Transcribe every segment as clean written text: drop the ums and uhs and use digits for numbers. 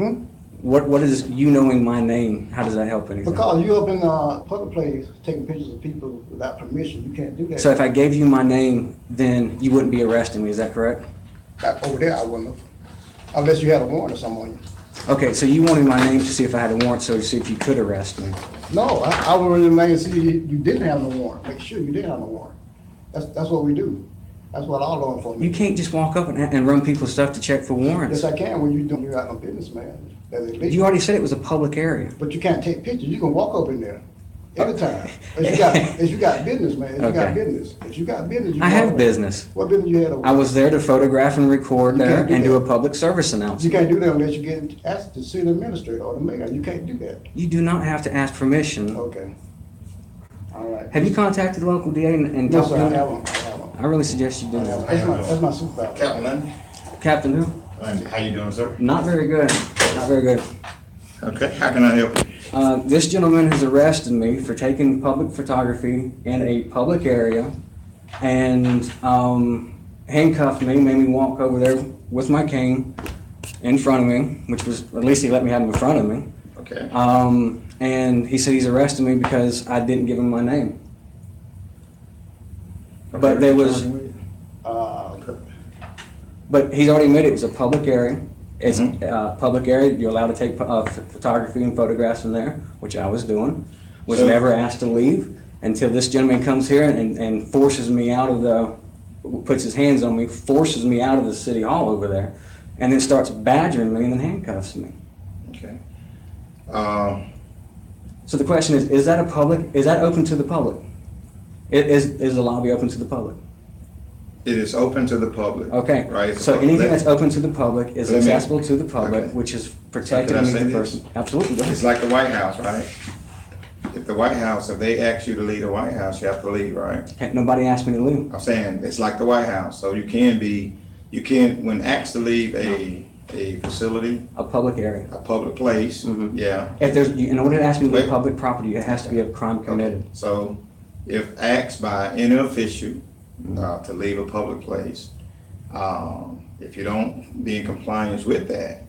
What is you knowing my name? How does that help anything? Because you up in a public place taking pictures of people without permission, you can't do that. So if I gave you my name, then you wouldn't be arresting me, is that correct? Over there, I wouldn't have, unless you had a warrant or something on you. Okay, so you wanted my name to see if I had a warrant, so to see if you could arrest me. No, I wanted your name to see you didn't have no warrant. Make sure you didn't have no warrant. That's what we do. That's what all law enforcement. You can't just walk up and run people's stuff to check for warrants. Yes, I can when you're out on business, man. That's illegal. You already said it was a public area. But you can't take pictures. You can walk up in there anytime. If you got business, man. If you got business. If you got business, you I have business. What business you had over I was there to photograph and record You there can't do and do a that. public service You announcement. can't do that unless you get asked to see the administrator or the mayor. You can't do that. You do not have to ask permission. Okay. All right. Have you contacted the local DA and No, talked sir, to I him? haven't. I really suggest you do that. That's my supervisor. Captain Lynn, Captain who? how you doing, sir? Not very good. Not very good. Okay, how can I help you? This gentleman has arrested me for taking public photography in a public area and handcuffed me, made me walk over there with my cane in front of me, which was, at least he let me have him in front of me. Okay. And he said he's arresting me because I didn't give him my name. But there was, but he's already admitted it was a public area. It's a public area, you're allowed to take photography and photographs in there, which I was doing. Was So- never asked to leave until this gentleman comes here and forces me out of the, puts his hands on me, forces me out of the city hall over there, and then starts badgering me and then handcuffs me. Okay. So the question is that is that open to the public? Is the lobby open to the public? It is open to the public. Okay, Right? so anything that's open to the public is Let me- accessible to the public, Okay. which is protected Can I me say the this? person. Absolutely, go It's ahead. like the White House, right? If the White House, if they ask you to leave the White House, you have to leave, right? Nobody asked me to leave. I'm saying, it's like the White House, so you can, when asked to leave a facility, A public area. a public place, Mhm. yeah. If there's, in order to ask me to leave Wait. public property, it has to be a crime committed. So if asked by any official to leave a public place, if you don't be in compliance with that,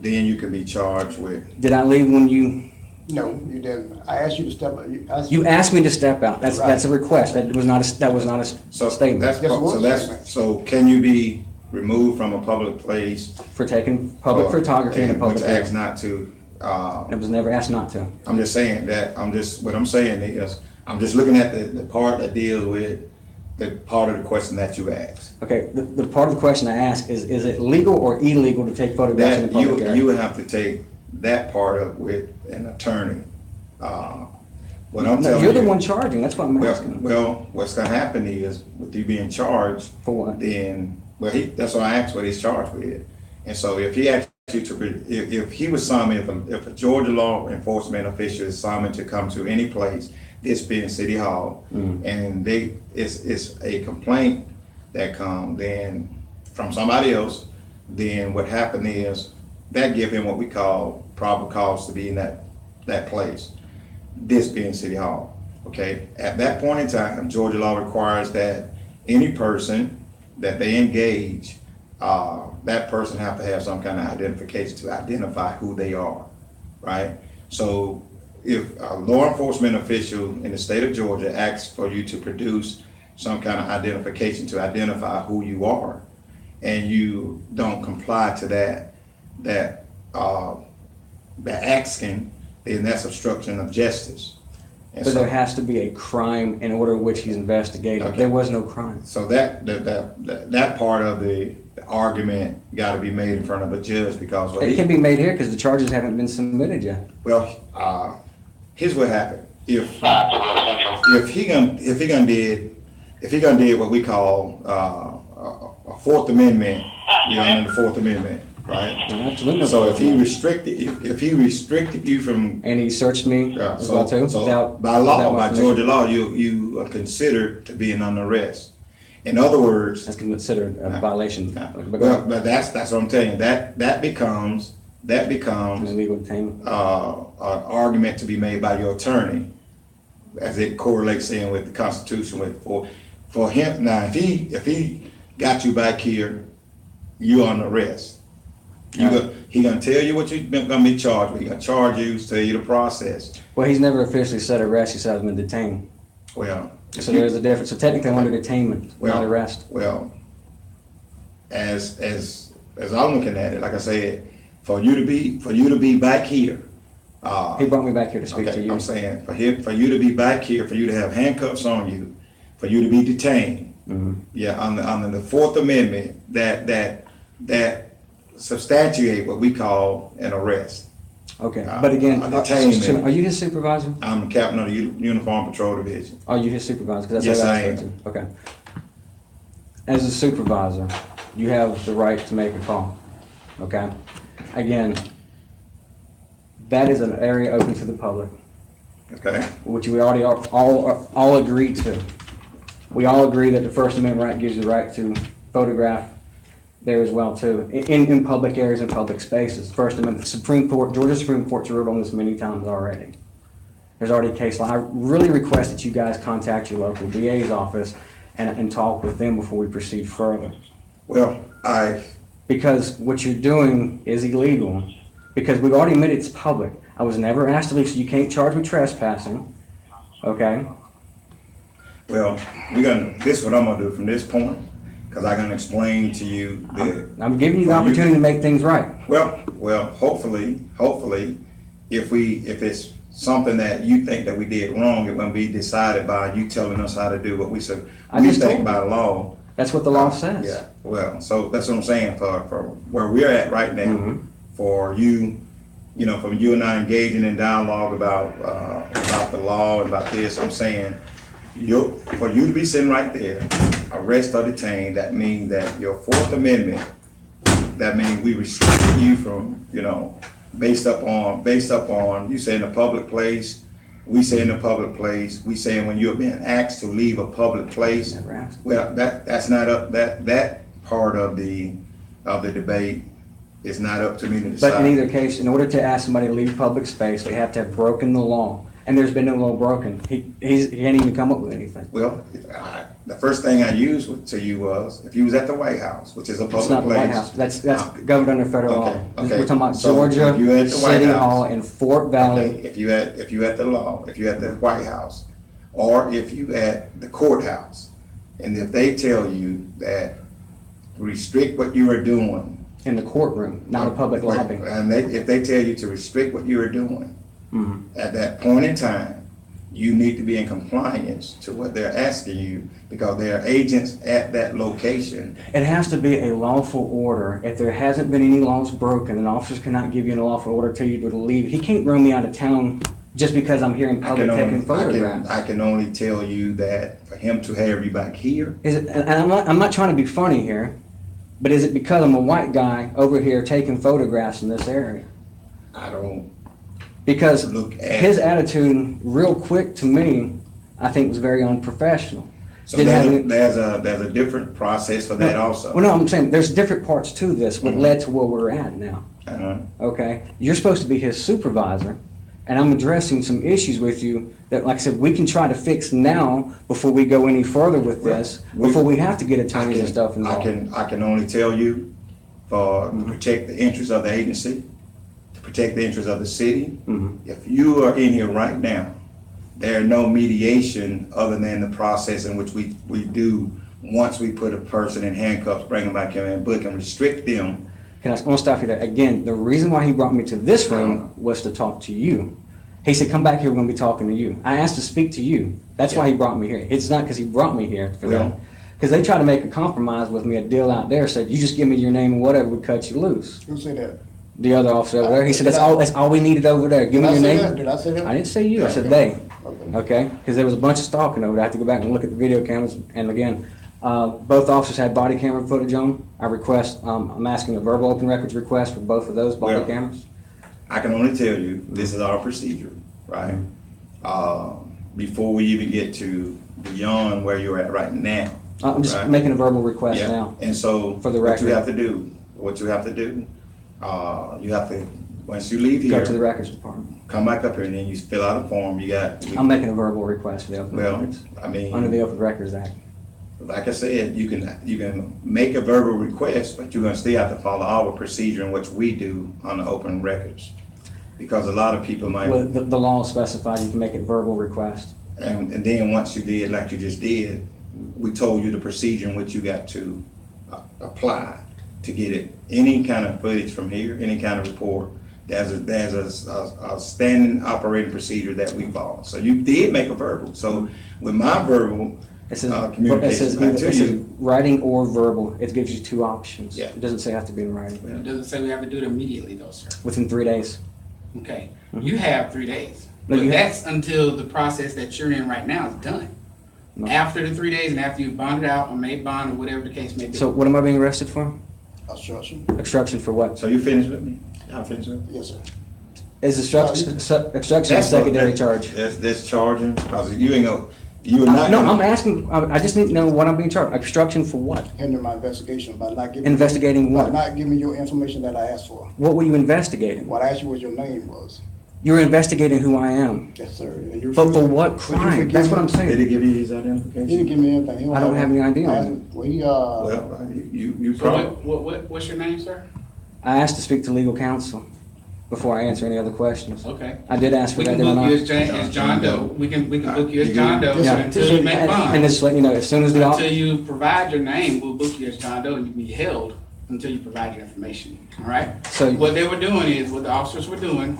then you can be charged with. Did I leave when you No, you didn't. I asked you to step up. You asked me to step out? That's a request. That was not a So statement. that's, Yes, it was so a that's, statement. so can you be removed from a public place? For taking public photography in a public But asked area. not to, It was never asked not to. I'm just saying that, what I'm saying is, I'm just looking at the part that deals with the part of the question that you asked. Okay, the part of the question I asked is it legal or illegal to take photographs in a That, public you area? would have to take that part of with an attorney. What I'm No, telling you're you. the one charging, that's what I'm asking. Well, what's gonna happen is, with you being charged, For what? then, that's what I asked what he's charged with. And so if he asked you to, if he was summoned, if a Georgia law enforcement official is summoned to come to any place, this being City Hall, and it's a complaint that come then from somebody else, then what happened is, that give him what we call probable cause to be in that place, this being City Hall, okay? At that point in time, Georgia law requires that any person that they engage, that person have to have some kind of identification to identify who they are, right? So if a law enforcement official in the state of Georgia asks for you to produce some kind of identification to identify who you are, and you don't comply to that asking, then that's obstruction of justice. And So there has to be a crime in order which he's investigating. Okay. There was no crime. So that part of the argument got to be made in front of a judge, because It can be made here because the charges haven't been submitted yet. well, here's what happened. If he gonna did what we call a Fourth Amendment, under the Fourth Amendment, right? Absolutely. So if he restricted you from, And he searched me as well too? so without- by without law, by permission. Georgia law, you are considered to be under arrest. In other words, That's considered a violation. well, but that's what I'm telling you. That becomes Illegal detainment. an argument to be made by your attorney, as it correlates in with the Constitution. For him now, if he got you back here, you're on arrest. He gonna tell you what you're gonna be charged with. He gonna charge you, tell you the process. Well, he's never officially said arrest, he said I've been detained. Well. So there's a difference. So technically I'm under detainment, not Well, arrest. Well, as I'm looking at it, like I said, for you to be back here. He brought me back here to speak to Okay, you. I'm saying, for you to be back here, for you to have handcuffs on you, for you to be detained. Yeah, under the Fourth Amendment, that substantiate what we call an arrest. Okay, but again, a detainment. are you his supervisor? I'm the captain of the Uniform Patrol Division. Are you his supervisor? 'Cause that's Yes, what I asked am. to. Okay. As a supervisor, you have the right to make a call, okay? Again, that is an area open to the public, Okay, which we already all agreed to. We all agree that the First Amendment right gives you the right to photograph there as well too, in public areas and public spaces. First Amendment, Georgia Supreme Court's ruled on this many times already. There's already a case law. I really request that you guys contact your local DA's office and talk with them before we proceed further. well, Because what you're doing is illegal, because we've already admitted it's public. I was never asked to leave, so you can't charge me trespassing, okay? well, this is what I'm gonna do from this point, because I'm gonna explain to you that. I'm giving you the opportunity to make things right. Well, hopefully, if it's something that you think that we did wrong, it won't be decided by you telling us how to do what we said. I We just think told by law. That's what the law says. Yeah, well, so that's what I'm saying, for where we're at right now, for you, from you and I engaging in dialogue about the law and about this, I'm saying, for you to be sitting right there, arrest or detained, that means that your Fourth Amendment, that means we restrict you from, based upon, you say in a public place, we say in a public place, we saying when you're being asked to leave a public place. Never asked. Well, that's not up, that part of the debate is not up to me to decide. But in either case, in order to ask somebody to leave public space, they have to have broken the law. And there's been no law broken. He can't even come up with anything. Well, the first thing I used to you was, if you was at the White House, which is a public It's not the place. White House. That's governed under federal law. Okay. We're talking about So, if Georgia you at the White City House- Hall in Fort Valley. Okay, if you at the White House, or if you at the courthouse, and if they tell you that restrict what you are doing. In the courtroom, not a public lobby. And if they tell you to restrict what you are doing, at that point in time, you need to be in compliance to what they're asking you, because there are agents at that location. It has to be a lawful order. If there hasn't been any laws broken, an officer cannot give you a lawful order, tell you to leave. He can't run me out of town just because I'm here in public taking photographs. I can only tell you that for him to have you back here. Is it? And I'm not trying to be funny here, but is it because I'm a white guy over here taking photographs in this area? I don't Because look at. his attitude, real quick to me, I think was very unprofessional. So Didn't have any- there's a different process for that also. Well, no, I'm saying there's different parts to this, what led to where we're at now. Okay? You're supposed to be his supervisor, and I'm addressing some issues with you that, like I said, we can try to fix now before we go any further with this, before we have to get attorneys and stuff involved. I can only tell you to protect the interests of the agency, to protect the interests of the city. If you are in here right now, there's no mediation other than the process in which we do once we put a person in handcuffs, bring them back in and book and restrict them. I want to stop you there. Again, the reason why he brought me to this room was to talk to you. He said, come back here, we're going to be talking to you. I asked to speak to you. That's why he brought me here. It's not because he brought me here for that. Because they tried to make a compromise with me, a deal out there, said, you just give me your name and whatever, we cut you loose. Who said that? The other officer over there, he said, that's all we needed over there. Give me your name. Did I say that? I didn't say you, I said they. Okay? Because there was a bunch of stalking over there. I have to go back and look at the video cameras. And again, both officers had body camera footage on. I'm asking a verbal open records request for both of those body cameras. I can only tell you, this is our procedure, right? Before we even get to beyond where you're at right now. I'm just making a verbal request now. And so, For the what record. you have to do, you have to, once you leave Go to the here, records department. come back up here and then you fill out a form, I'm making a verbal request for the open well, records. I mean. Under the Open Records Act. Like I said, you can make a verbal request, but you're gonna still have to follow our procedure in which we do on the open records. Because a lot of people might, Well, the law specifies you can make it verbal request. and then once you did, like you just did, we told you the procedure in which you got to apply to get it, any kind of footage from here, any kind of report. There's a standing operating procedure that we follow. So you did make a verbal. So with my verbal It says, communication back to it says you, writing or verbal. It gives you two options. Yeah. It doesn't say it has to be in writing. It doesn't say we have to do it immediately though, sir. Within 3 days. Okay, you have 3 days. No, But you have- that's until the process that you're in right now is done. No. After the 3 days and after you've bonded out or made bond or whatever the case may be. So what am I being arrested for? Obstruction? Obstruction for what? so you finished with me? Y'all finished with me? Yes, sir. Is obstruction a That's secondary charge? That's charging, because you ain't gonna, you are not. No, gonna- I'm asking, I just need to know what I'm being charged. Obstruction for what? Hinder my investigation by not giving. Investigating By what? not giving me your information that I asked for. What were you investigating? What I asked you what your name was. You were investigating who I am. Yes, sir. And you But for refused- what Would you crime? forgive That's what me? I'm Did saying. he give you his He didn't identification? give me anything. He I don't have any idea on it. Well, he, Well, you So probably, what's your name, sir? I asked to speak to legal counsel before I answer any other questions. Okay. I did ask for We that, can did I book you not? as John Doe. We can book you as You John good? Doe Yeah. until you make And bond. just let you know, as soon as the, Until you provide your name, we'll book you as John Doe and you can be held until you provide your information, all right? So- What they were doing is, what the officers were doing,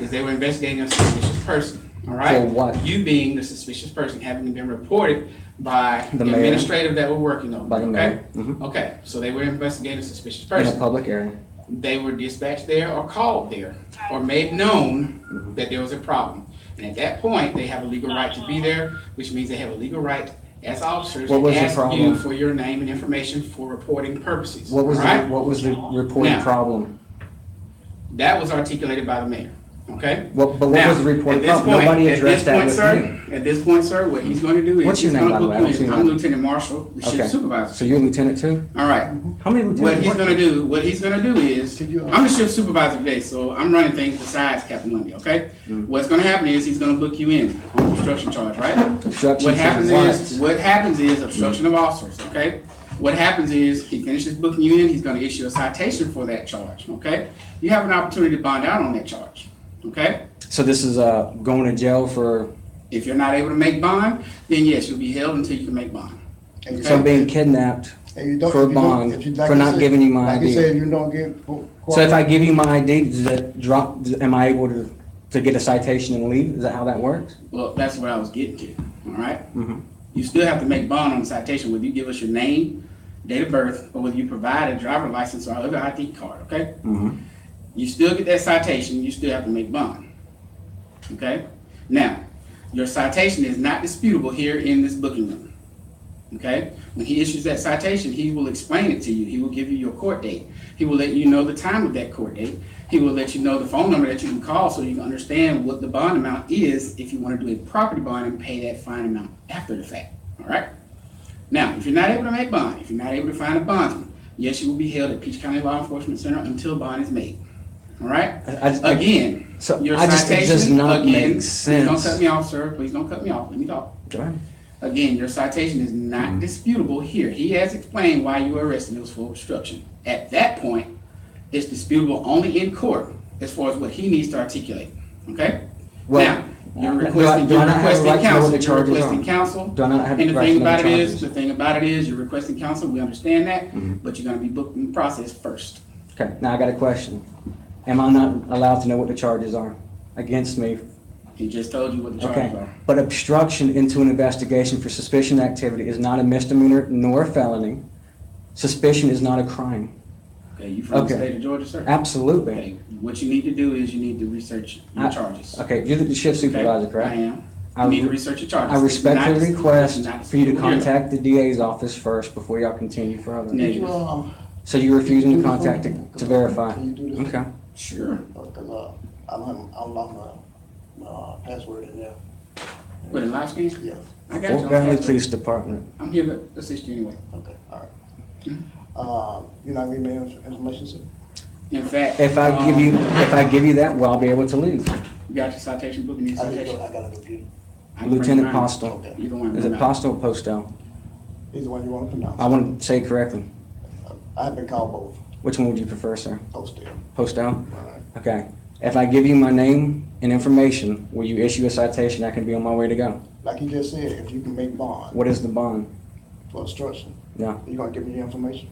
is they were investigating a suspicious person, all right? For what? You being the suspicious person, having been reported by The the mayor. administrative that were working on, By the okay? mayor. Mhm. Okay, so they were investigating a suspicious in a person. public area. They were dispatched there or called there or made known Mm-hmm. that there was a problem. And at that point, they have a legal right to be there, which means they have a legal right as officers What was to the ask problem? you for your name and information for reporting purposes. What was all the, right? what was the reported Now- problem? That was articulated by the mayor, okay? But what Now, was the reported at this problem? point- Nobody at this addressed that point, with sir, me. At this point, sir, what he's gonna do is. What's your he's name, gonna by the way? book I don't you see in. your I'm name. Lieutenant Marshall, the Okay. ship supervisor. So you're a lieutenant too? All right. How many What lieutenants? he's gonna do, what he's gonna do is, Could you- I'm the shift supervisor today, so I'm running things besides Captain Lundy, okay? What's gonna happen is, he's gonna book you in on obstruction charge, right? Obstruction What for happens what? what happens is obstruction of officers, okay? What happens is, he finishes booking you in, he's gonna issue a citation for that charge, okay? You have an opportunity to bond out on that charge, okay? So this is, going to jail for, If you're not able to make bond, then yes, you'll be held until you can make bond. and you so I'm don't- being kidnapped and you don't- for if you don't- bond, if you- like for you not said- giving you my Like you ID. said, you don't give. So if I give you my ID, does that drop, am I able to get a citation and leave? Is that how that works? Well, that's what I was getting to, all right? Mhm. You still have to make bond on the citation, whether you give us your name, date of birth, or whether you provide a driver license or other ID card, okay? Mm-hmm. You still get that citation, you still have to make bond. Okay? Now, your citation is not disputable here in this booking room. Okay? When he issues that citation, he will explain it to you. He will give you your court date. He will let you know the time of that court date. He will let you know the phone number that you can call so you can understand what the bond amount is if you want to do a property bond and pay that fine amount after the fact. All right? Now, if you're not able to make bond, if you're not able to find a bondsman, yes, you will be held at Peach County Law Enforcement Center until bond is made. All right? Again, So your I just, it does citation, not again, make please don't cut sense. me off, sir. Please don't cut me off. Let me talk. Go ahead. Again, your citation is not disputable here. He has explained why you were arrested. It was for obstruction. At that point, it's disputable only in court as far as what he needs to articulate. Okay? Well, Now, you're do I- requesting, do I not have a right to know what the counsel. You're charges requesting are? counsel. Do I not have And the the right thing to know about the it is, charges? the thing about it is, you're requesting counsel. We understand that, Mm-hmm. but you're gonna be booked in the process first. Okay, now I got a question. Am I not allowed to know what the charges are against me? He just told you what the Okay, charges are. but obstruction into an investigation for suspicion activity is not a misdemeanor nor a felony. Suspicion is not a crime. Okay, you from the Okay. state of Georgia, sir? Absolutely. Okay, what you need to do is you need to research your I- charges. Okay, you're the shift Okay? supervisor, correct? I am. I You need to re- research your charges. I respectfully It's not- request it's not for you to disputable. contact the DA's office first before y'all continue further. Yeah. Could you, So you're refusing to do this contact for it me? to verify? Can you do this? Okay. Sure. Because, I lost my, password in there. With a live scan? Yeah, I got Fort you. Valley Police Department. I'm here to assist you anyway. okay, all right. Mm-hmm. You're not giving me any information, sir? In fact. If I give you that, well, I'll be able to leave. You got your citation book and your I citation? got a computer. I can bring Lieutenant mine. Postal. Okay. Either one. Is it Mine. Postal or Postal? It's He's the one you want to pronounce. I want to say it correctly. I've been called both. Which one would you prefer, sir? Postal. Postal? All right. Okay. If I give you my name and information, will you issue a citation? I can be on my way to go. Like you just said, if you can make bond What is the bond? for obstruction, Yeah. you gonna give me the information?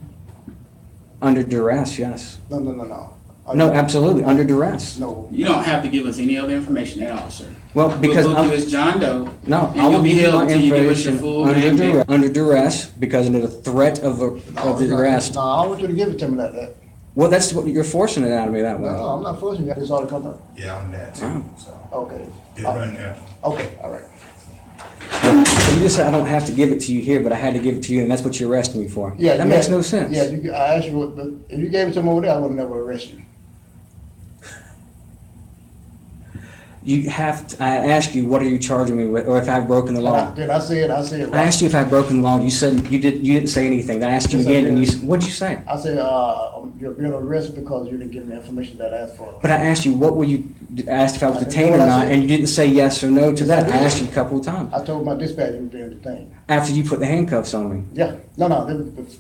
Under duress, yes. No, no, no, no. No, absolutely, under duress. No. You don't have to give us any other information at all, sir. Well, because We'll book I'm- you as John Doe. No, and I will you'll be give you held my until you give us your information full under name, duress, under duress, because under the threat of the arrest. No, I don't want you to give it to me like that. Well, that's what, you're forcing it out of me that way. No, I'm not forcing you. This ought to come up. Yeah, I'm that Oh. too, so. Okay. It run there. Okay, all right. You just said I don't have to give it to you here, but I had to give it to you, and that's what you're arresting me for. Yeah. That you makes had- no sense. Yeah, I asked you, if you gave it to me over there, I would never arrest you. You have to, I asked you, what are you charging me with, or if I've broken the law? Then I said, I asked you if I've broken the law, you said, you didn't say anything. Then I asked you Yes, I again, and did. what'd you say? I said, you're being arrested because you didn't give me information that I asked for. But I asked you, what were you, I asked if I was I didn't detained know or what I not, said. and you didn't say yes or no to Yes, I that. I did. asked you a couple of times, I told my dispatcher you were being detained. after you put the handcuffs on me. Yeah, no,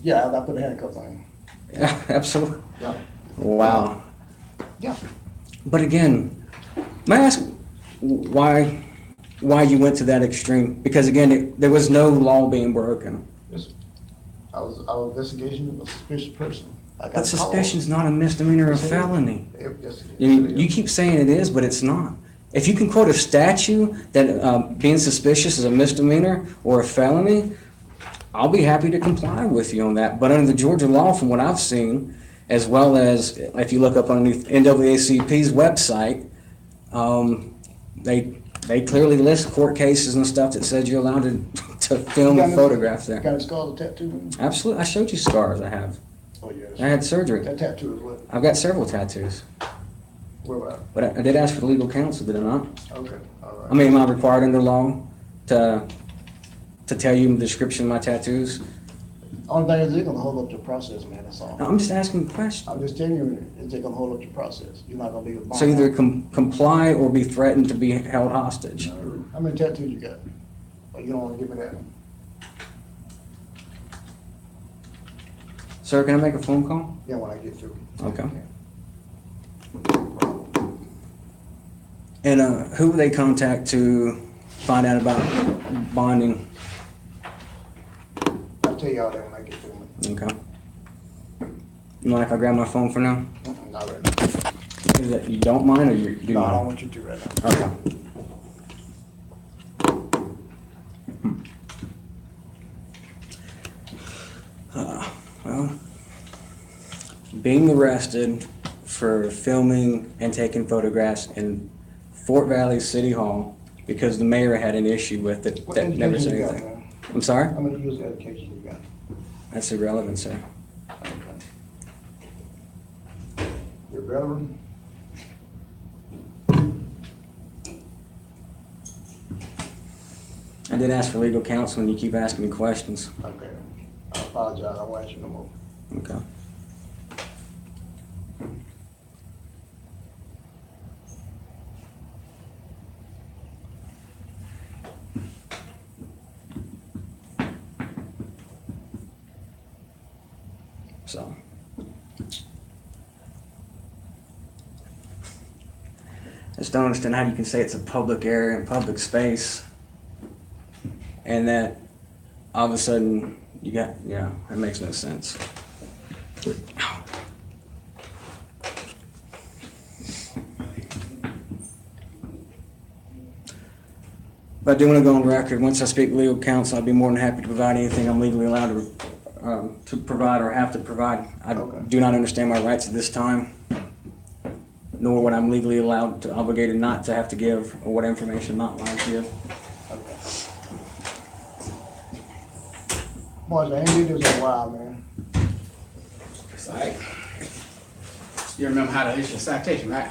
yeah, I put the handcuffs on him. Yeah, absolutely. Yeah, Wow. yeah. But again, may I ask why you went to that extreme? Because again, there was no law being broken. Yes. I was investigating a suspicious person. I got But a call. suspicion's not a misdemeanor or Yes, it is. felony. Yes, it You, is. you keep saying it is, but it's not. If you can quote a statute that being suspicious is a misdemeanor or a felony, I'll be happy to comply with you on that. But under the Georgia law, from what I've seen, as well as if you look up underneath NAACP's website, they clearly list court cases and stuff that says you're allowed to film and photograph Got there. a scar, a tattoo? Absolutely, I showed you scars I have. Oh, yes. I had surgery. That tattoo is what? I've got several tattoos. Where about? But I did ask for legal counsel, did I not? Okay, all right. I mean, am I required under law to tell you the description of my tattoos? Only thing is, they're gonna hold up your process, man, that's all. No, I'm just asking a question. I'm just telling you, they're gonna hold up your process. You're not gonna be a bond. So either comply or be threatened to be held hostage. How many tattoos you got? Oh, you don't wanna give me that? Sir, can I make a phone call? Yeah, when I get through. Okay. And who will they contact to find out about bonding? I'll tell y'all that when I get through. Okay. You mind if I grab my phone for now? Not right now. Is that you don't mind or you do No, I don't mind? want you to right now. Okay. Well, being arrested for filming and taking photographs in Fort Valley City Hall because the mayor had an issue with it What that never said education you got, anything. man? I'm sorry? How many years of education you got? That's irrelevant, sir. Okay. You're a veteran? I did ask for legal counsel and you keep asking me questions. Okay. I apologize, I won't ask you no more. Okay. So. I just don't understand how you can say it's a public area and public space and that all of a sudden you got, yeah, that makes no sense. But I do want to go on record, once I speak with legal counsel, I'd be more than happy to provide anything I'm legally allowed to provide or have to provide. I Okay. do not understand my rights at this time, nor what I'm legally allowed to, obligated not to have to give, or what information I'm not allowed to give. Okay. Boys, I ain't did this in a while, man. It's all right. You remember how to issue a citation, right?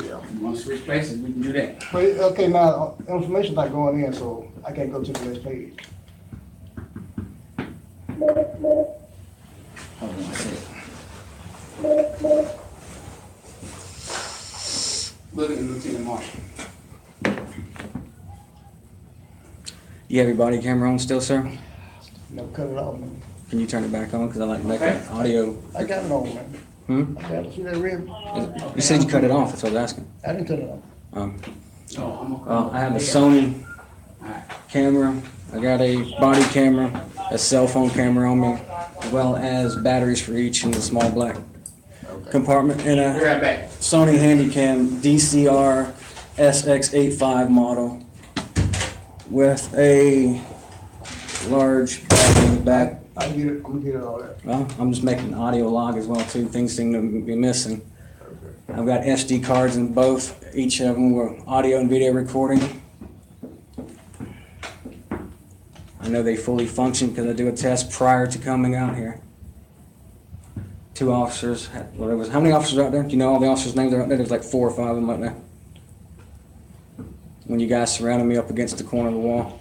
Yeah. You want to switch places, we can do that. But, okay, now, information's not going in, so I can't go to the next page. Hold on a second. Look at Lieutenant Marshall. You have your body camera on still, sir? Never cut it off, man. Can you turn it back on? Because I like to make Okay. that audio. I got it on, man. Hmm? I got it. See that red? You said you cut it off, that's what I was asking. I didn't cut it off. Oh, I'm Well, I have a Sony camera, I got a body camera, a cell phone camera on me, as well as batteries for each in the small black compartment, and Be a right back. Sony Handycam DCR SX85 model with a large battery in the back. I get it. I'm gonna get it all that. Well, I'm just making an audio log as well too. Things seem to be missing. I've got SD cards in both. Each of them were audio and video recording. I know they fully function because I do a test prior to coming out here. 2 officers. Well, there was how many officers out there? Do you know all the officers' names are out there? There's like 4 or 5 of them out there. When you guys surrounded me up against the corner of the wall.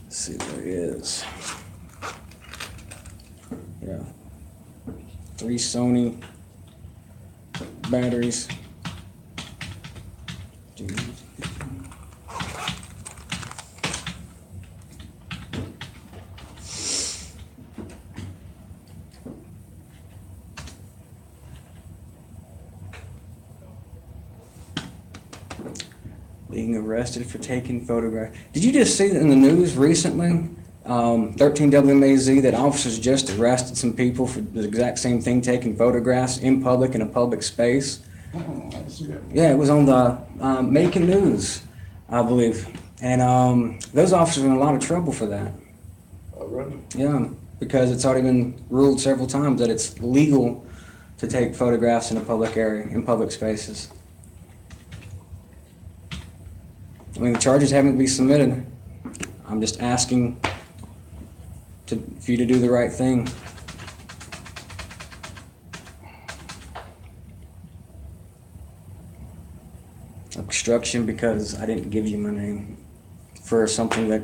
Let's see, there he is. Yeah. 3 Sony batteries. Being arrested for taking photographs. Did you just see that in the news recently? 13 WMAZ that officers just arrested some people for the exact same thing, taking photographs in public in a public space. I didn't see that. Yeah, it was on the Making News, I believe. And those officers are in a lot of trouble for that. Oh, really? Yeah, because it's already been ruled several times that it's legal to take photographs in a public area, in public spaces. I mean, the charges haven't been submitted. I'm just asking for you to do the right thing. Obstruction because I didn't give you my name for something that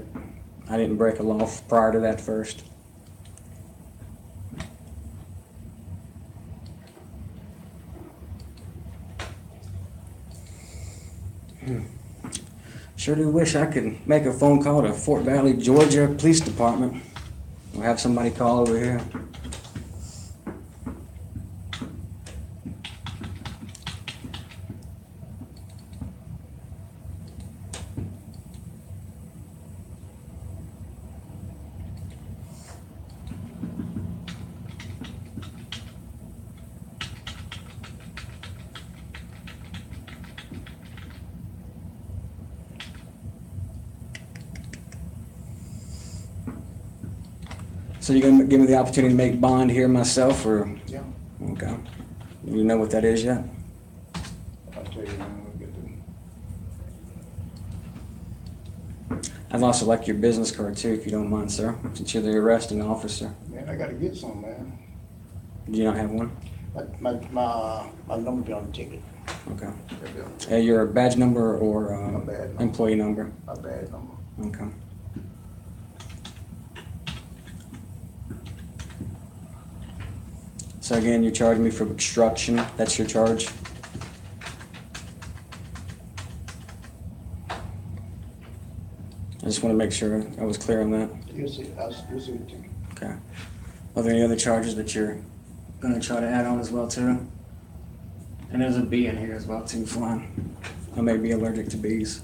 I didn't break a law prior to that first. Sure do wish I could make a phone call to Fort Valley, Georgia Police Department. Or have somebody call over here. So you're gonna give me the opportunity to make bond here myself, or? Yeah. Okay. You know what that is yet? I'll tell you when we get to. I'd also like your business card too, if you don't mind, sir, since you're the arresting officer. Man, I gotta get some, man. Do you not have one? My number be on the ticket. Okay. Your badge number or My badge number. employee number? My bad number. Okay. So again, you're charging me for obstruction. That's your charge? I just want to make sure I was clear on that. You'll see, you'll see the ticket. Okay. Are there any other charges that you're gonna try to add on as well too? And there's a bee in here as well too, flying. I may be allergic to bees.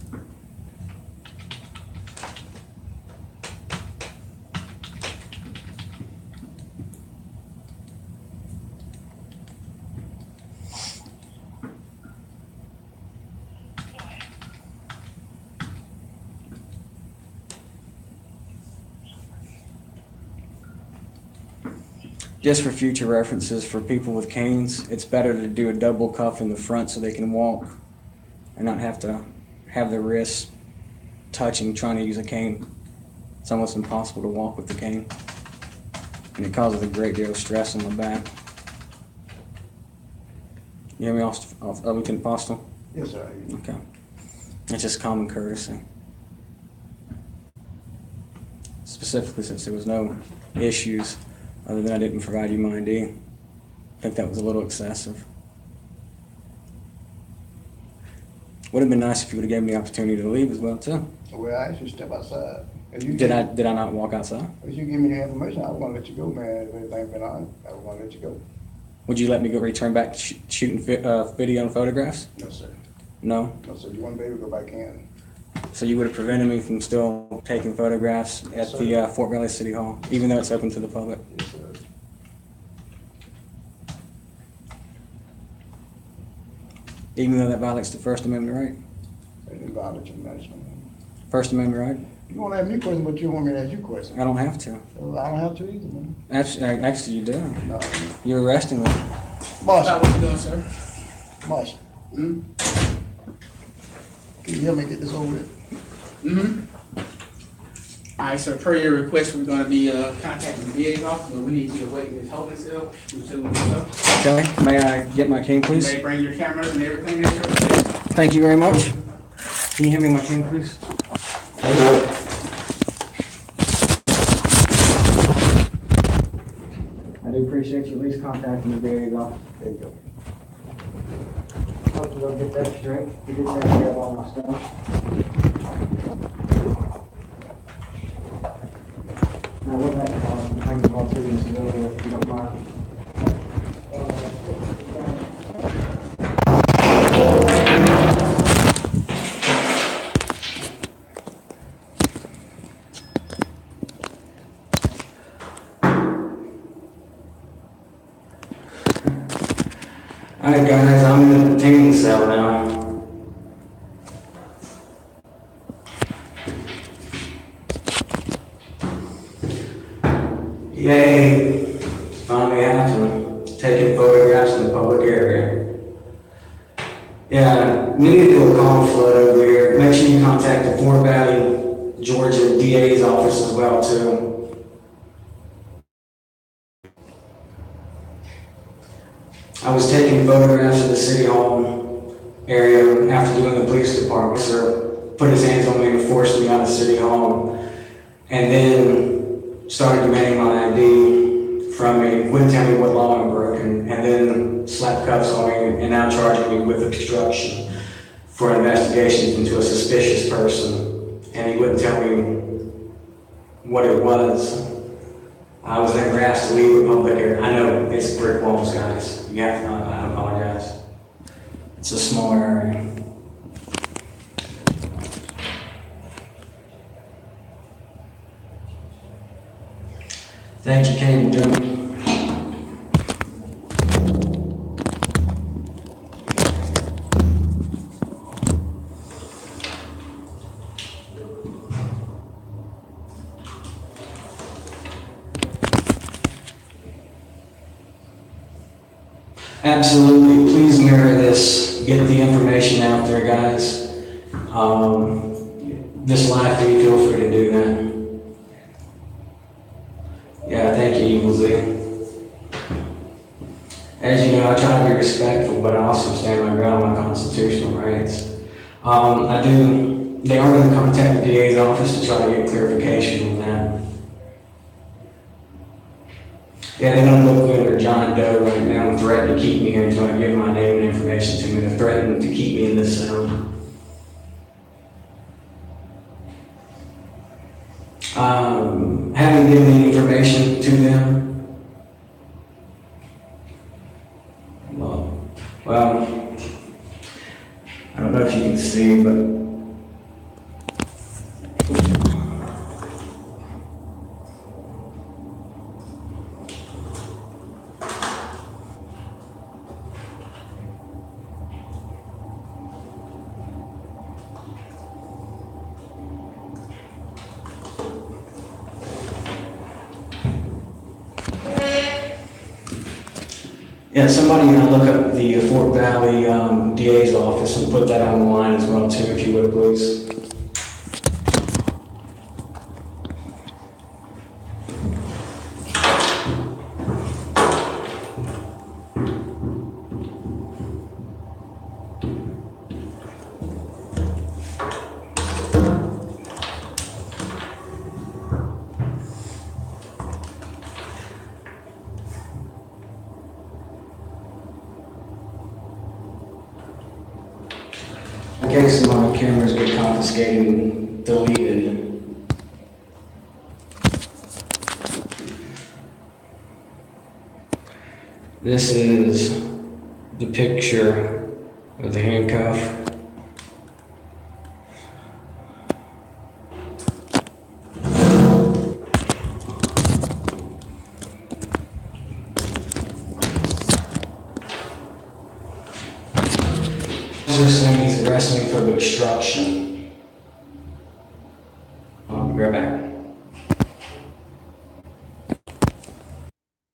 Just for future references, for people with canes, it's better to do a double cuff in the front so they can walk and not have to have their wrists touching trying to use a cane. It's almost impossible to walk with the cane. And it causes a great deal of stress on the back. You hear me, Lieutenant Postle? Yes, sir. Okay. It's just common courtesy. Specifically since there was no issues other than I didn't provide you my ID. I think that was a little excessive. Would have been nice if you would have given me the opportunity to leave as well too. Well, I asked you to step outside. If you Did I not walk outside? If you give me the information, I was gonna let you go, man. If everything been on, I was gonna let you go. Would you let me go return back to shooting video and photographs? No, sir. No. No, sir. You want to be able to go back in? So you would have prevented me from still taking photographs at the Fort Valley City Hall, even though it's open to the public. Yes, sir. Even though that violates the First Amendment right? I didn't violate your management. First Amendment right? You want to ask me questions, but you want me to ask you questions. I don't have to. Well, I don't have to either, man. Actually, you do. No. You're arresting me. Boss, What you doing, sir? boss, Hmm? can you help me get this over with? Mm-hmm. All right, sir, per your request, we're gonna be contacting the DA's office, but we need you to wait in this holding cell until we go. Okay. May I get my cane, You please? may bring your cameras and everything in here. Thank you very much. Can you hand me my cane, please? I do appreciate you at least contacting the DA's office. There you go. Hope you'll get that straight. You did take care of all my stuff. Now, what that, I can call through this building if you don't mind. Alright guys, I'm in the detaining cell now. Yay, finally happened. Taking photographs in the public area. Yeah, we need to do a call flood over here. Make sure you contact the Fort Valley, Georgia DA's office as well too. I was taking photographs of the city hall area after doing the police department. Sir put his hands on me and forced me out of city hall, and then started demanding my ID from me, wouldn't tell me what law I'm broken, and then slapped cuffs on me and now charging me with obstruction for investigations into a suspicious person, and he wouldn't tell me what it was. I was never asked to leave the public area. I know it's brick walls, guys. You have to know, I apologize. It's a small area. Thank you, Kane, gentlemen. Absolutely, please mirror this, get the information out there, guys. This live feed, feel free to do that. Yeah, thank you, Evil Z. As you know, I try to be respectful, but I also stand my ground on my constitutional rights. They are going to contact the DA's office to try to get clarification on that. Yeah, they're going to look under John Doe right now and threaten to keep me here until I give my name and information to me. They're threatening to keep me in this cell. Haven't given any information to them. Well, I don't know if you can see, but yeah, somebody look up the Fort Valley DA's office and put that online as well too, if you would, please. in case my cameras get confiscated and deleted. This is the picture of the handcuff. This thing, he's arresting me for obstruction. I'll be right back.